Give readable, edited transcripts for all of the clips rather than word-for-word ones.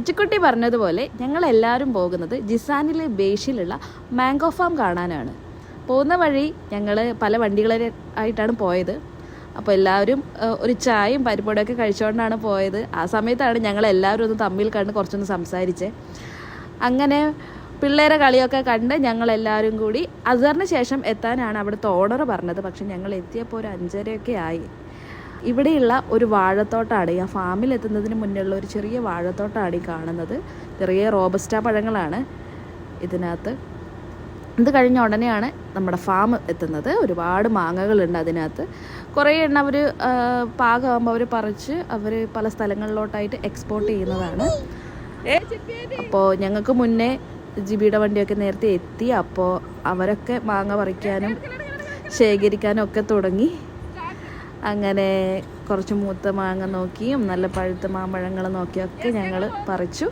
അച്ചുക്കുട്ടി പറഞ്ഞതുപോലെ ഞങ്ങളെല്ലാവരും പോകുന്നത് ജിസാനിലെ ബേഷിലുള്ള മാംഗോ ഫാം കാണാനാണ്. പോകുന്ന വഴി ഞങ്ങൾ പല വണ്ടികളായിട്ടാണ് പോയത്. അപ്പോൾ എല്ലാവരും ഒരു ചായയും പരിപ്പോടൊക്കെ കഴിച്ചുകൊണ്ടാണ് പോയത്. ആ സമയത്താണ് ഞങ്ങളെല്ലാവരും ഒന്ന് തമ്മിൽ കണ്ട് കുറച്ചൊന്ന് സംസാരിച്ചത്. അങ്ങനെ പിള്ളേരെ കളിയൊക്കെ കണ്ട് ഞങ്ങളെല്ലാവരും കൂടി അസറിന് ശേഷം എത്താനാണ് അവിടുത്തെ ഓർഡർ പറഞ്ഞത്. പക്ഷെ ഞങ്ങൾ എത്തിയപ്പോൾ ഒരു 5:30 ആയി. ഇവിടെയുള്ള ഒരു വാഴത്തോട്ടാണ്, ആ ഫാമിൽ എത്തുന്നതിന് മുന്നുള്ള ഒരു ചെറിയ വാഴത്തോട്ടാണ് ഈ കാണുന്നത്. ചെറിയ റോബസ്റ്റ പഴങ്ങളാണ് ഇതിനകത്ത്. ഇത് കഴിഞ്ഞ ഉടനെയാണ് നമ്മുടെ ഫാം എത്തുന്നത്. ഒരുപാട് മാങ്ങകളുണ്ട് അതിനകത്ത്. കുറേ എണ്ണം അവർ പാകമാകുമ്പോൾ അവർ പറിച്ച് അവർ പല സ്ഥലങ്ങളിലോട്ടായിട്ട് എക്സ്പോർട്ട് ചെയ്യുന്നതാണ്. അപ്പോൾ ഞങ്ങൾക്ക് മുന്നേ ജിബിയുടെ വണ്ടിയൊക്കെ നേരത്തെ എത്തി. അപ്പോൾ അവരൊക്കെ മാങ്ങ പറിക്കാനും ശേഖരിക്കാനും ഒക്കെ തുടങ്ങി. അങ്ങനെ കുറച്ച് മൂത്ത മാങ്ങ നോക്കിയും നല്ല പഴുത്ത മാമ്പഴങ്ങൾ നോക്കിയൊക്കെ ഞങ്ങൾ പറിച്ചു.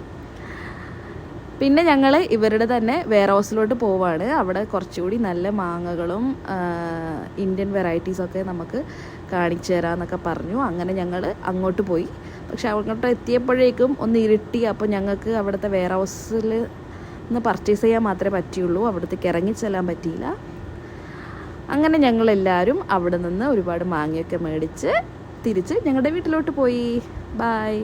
പിന്നെ ഞങ്ങൾ ഇവരുടെ തന്നെ വെയർ ഹൗസിലോട്ട് പോവാണ്. അവിടെ കുറച്ചുകൂടി നല്ല മാങ്ങകളും ഇന്ത്യൻ വെറൈറ്റീസൊക്കെ നമുക്ക് കാണിച്ചു തരാമെന്നൊക്കെ പറഞ്ഞു. അങ്ങനെ ഞങ്ങൾ അങ്ങോട്ട് പോയി. പക്ഷെ അങ്ങോട്ട് എത്തിയപ്പോഴേക്കും ഒന്ന് ഇരുട്ടി. അപ്പോൾ ഞങ്ങൾക്ക് അവിടുത്തെ വെയർ ഹൗസിൽ നിന്ന് പർച്ചേസ് ചെയ്യാൻ മാത്രമേ പറ്റിയുള്ളൂ, അവിടത്തേക്ക് ഇറങ്ങിച്ചെല്ലാൻ പറ്റിയില്ല. അങ്ങനെ ഞങ്ങളെല്ലാവരും അവിടെ നിന്ന് ഒരുപാട് മാങ്ങയൊക്കെ മേടിച്ച് തിരിച്ച് ഞങ്ങളുടെ വീട്ടിലോട്ട് പോയി. ബായ്.